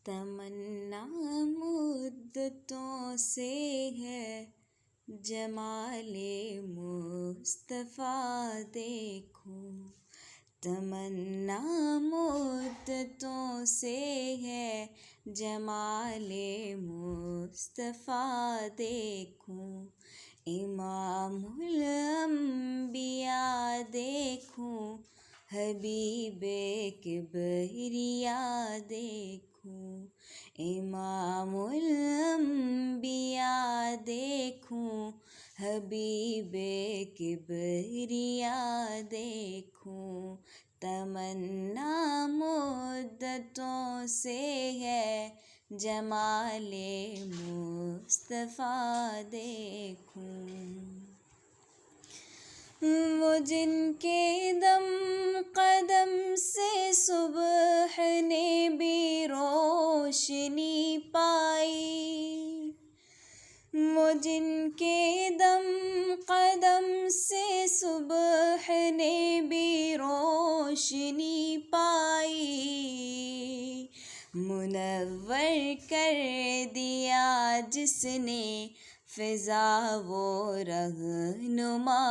تمنا مدتوں سے ہے جمال مصطفیٰ دیکھوں، تمنا مدتوں سے ہے جمال مصطفیٰ دیکھوں، امام الانبیاء دیکھوں، حبیب کبریا دیکھوں، امام الانبیاء دیکھوں، حبیب کبریا دیکھوں، تمنا مدتوں سے ہے جمال مصطفیٰ دیکھوں۔ وہ جن کے دم قدم سے صبح نے بھی روشنی پائی، وہ جن کے دم قدم سے صبح نے بھی روشنی پائی، منور کر دیا جس نے فضا وہ رہنما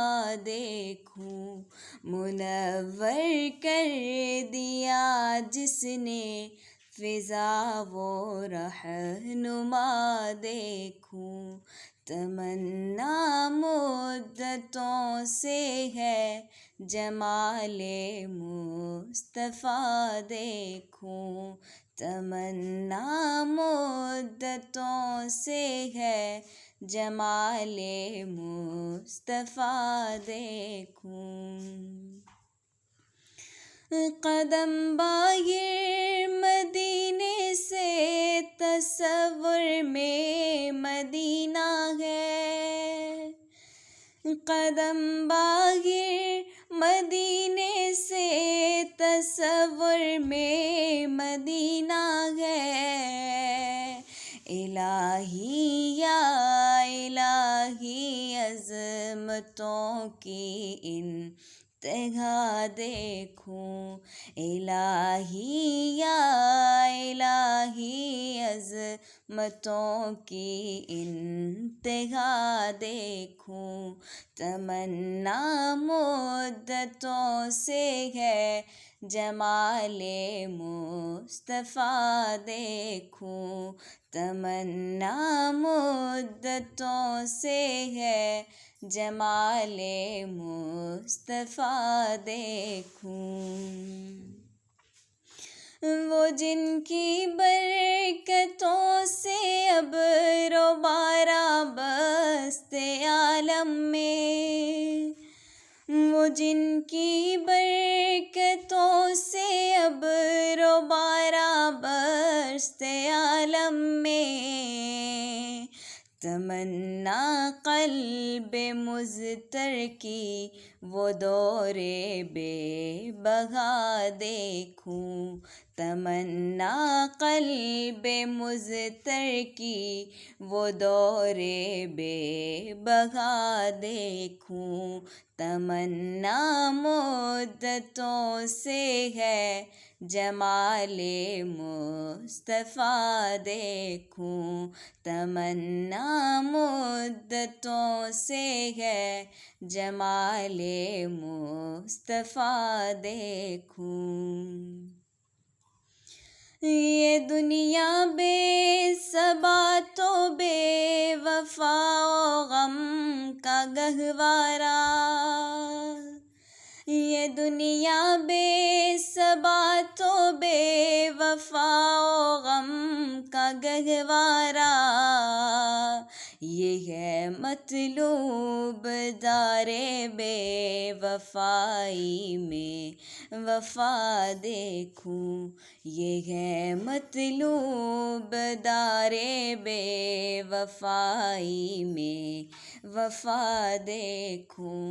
دیکھوں، منور کر دیا جس نے فضا وہ رہنما دیکھوں، تمنا مدتوں سے ہے جمال مصطفیٰ دیکھوں، تمنا مدتوں سے ہے جمال مصطفیٰ دیکھوں۔ قدم باہر مدینے سے تصور میں مدینہ ہے، قدم باہر مدینے سے تصور میں مدینہ ہے، الہی یا الہی عظمتوں کی انتہا دیکھوں، الہی یا الہی عظمتوں کی انتہا دیکھوں، تمنا مدتوں سے ہے جمال مصطفیٰ دیکھوں، تمنا مدتوں سے ہے جمال مصطفیٰ دیکھوں۔ وہ جن کی برکتوں سے ابر و بارہ برستے عالم میں، وہ جن کی برکتوں سے ابر و بارہ برستے عالم میں، تمنا قلب مضطر کی وہ دور بے بہا دیکھوں، تمنا قلب مضطر کی وہ دور بے بہا دیکھوں، تمنا مدتوں سے ہے جمال مصطفیٰ دیکھوں، تمنا مدتوں سے ہے جمال مصطفیٰ دیکھوں۔ یہ دنیا بے ثبات و بے وفا و غم کا گہوارہ، یہ دنیا بے ثبات و بے وفا و غم کا گہوارہ، یہ ہے مطلوب دار بے وفائی میں وفا دیکھوں، یہ ہے مطلوب دار بے وفائی میں وفا دیکھوں،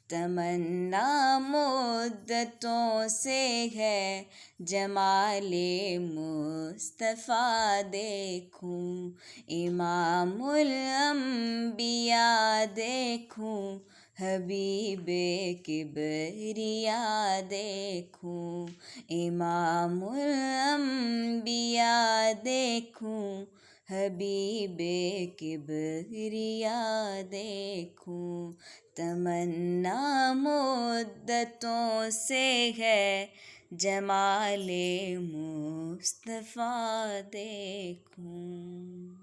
تمنا مدتوں سے ہے جمال مصطفیٰ دیکھوں، امام الانبیاء دیکھوں، حبیب کبریا دیکھوں، امام الانبیاء دیکھوں حبیب کبریا دیکھوں تمنا مدتوں سے ہے جمال مصطفیٰ دیکھوں